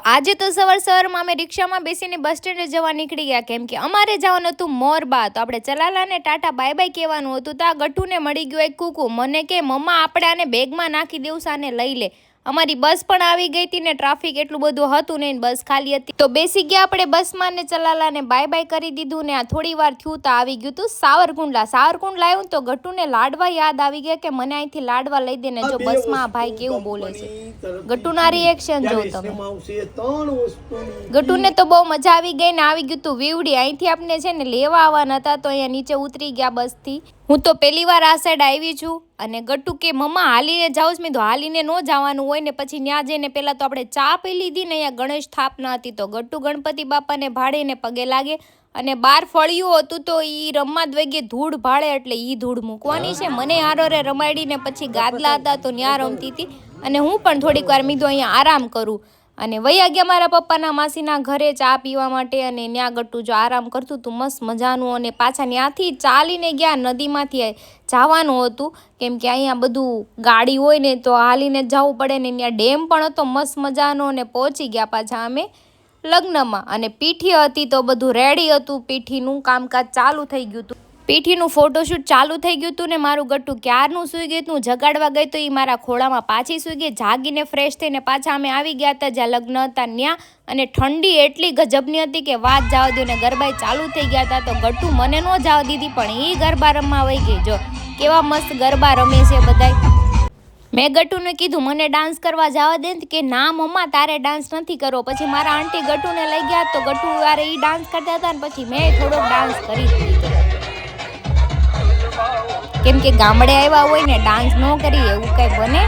આજે તો સવારમાં અમે રિક્ષામાં બેસીને બસ સ્ટેન્ડે જવા નીકળી ગયા, કેમ કે અમારે જવાનું હતું મોરબા. તો આપણે ચલાલાને ટાટા બાય બાય કહેવાનું હતું. તો આ ગઠ્ઠુને મળી ગયો એક કૂકુ. મને કે મમ્મા આપણે આને બેગમાં નાખી દેવું, આને લઈ લે. અમારી બસ પણ આવી ગઈ હતી ને ટ્રાફિક એટલું બધું હતું નહીં, બસ ખાલી હતી. તો બેસી ગયા આપણે બસમાં ને ચલાલાને બાય બાય કરી દીધું ને આ થોડી વાર થયું તો આવી ગયું હતું સાવરકુંડલા આવ્યું તો ગટ્ટુને લાડવા યાદ આવી ગયા કે મને અહીંથી લાડવા લઈ દે ને. જો બસમાં આ ભાઈ કેવું બોલે છે, ગટ્ટુના રિએક્શન જો તમે. ગટ્ટુને તો બહુ મજા આવી ગઈ ને આવી ગયું તું વીવડી. અહીંથી આપણે છે ને લેવા આવવાના હતા તો અહીંયા નીચે ઉતરી ગયા બસથી. હું તો પહેલી વાર આ સાઈડ આવી છું અને ગટ્ટુ કે મમ્મા હાલીને જાઉં છું. મેં તો હાલીને ન જવાનું હોય ને. પછી ત્યાં જઈને પહેલાં તો આપણે ચા પી લીધી ને અહીંયા ગણેશ સ્થાપના હતી. તો ગટ્ટુ ગણપતિ બાપાને ભાળીને પગે લાગે અને બાર ફળિયું હતું તો એ રમવા દ્વેગે ધૂળ ભાળે એટલે એ ધૂળ મૂકવાની છે. મને હારોરે રમાડીને પછી ગાદલા હતા તો ત્યાં રમતી હતી અને હું પણ થોડીક વાર મીધો અહીંયા આરામ કરું. અને વયા ગયા મારા પપ્પાના માસીના ઘરે ચા પીવા માટે અને ત્યાં ગટ્ટુ જો આરામ કરતું હતું મસ્ત મજાનું. અને પાછા ત્યાંથી ચાલીને ગયા, નદીમાંથી જવાનું હતું કેમ કે અહીંયા બધું ગાડી હોય ને તો હાલીને જવું પડે ને. ત્યાં ડેમ પણ હતો મસ્ત મજાનો અને પહોંચી ગયા પાછા અમે લગ્નમાં. અને પીઠી હતી તો બધું રેડી હતું, પીઠીનું કામકાજ ચાલુ થઈ ગયું હતું. પીઠીનું ફોટોશૂટ ચાલુ થઈ ગયું હતું ને મારું ગટ્ટુ ક્યારનું સૂઈ ગયું હતું. જગાડવા ગઈ તો એ મારા ખોળામાં પાછી સૂઈ ગઈ. જાગીને ફ્રેશ થઈને પાછા અમે આવી ગયા હતા જ્યાં લગ્ન હતા ત્યાં. અને ઠંડી એટલી ગજબની હતી કે વાત જવા દો ને. ગરબા ચાલુ થઈ ગયા હતા તો ગટ્ટુ મને ન જવા દીધી પણ એ ગરબા રમવા વહી ગઈ. જો કેવા મસ્ત ગરબા રમે છે બધાય. મેં ગટ્ટુને કીધું મને ડાન્સ કરવા જવા દે કે ના મમ્મા તારે ડાન્સ નથી કરવો. પછી મારા આંટી ગટ્ટુને લઈ ગયા તો ગટ્ટુ યારે એ ડાન્સ કરતા હતા ને પછી મેં થોડોક ડાન્સ કરી દીધો. કેમ કે ગામડે આવ્યા હોય ને ડાન્સ ન કરી એવું કઈ બને.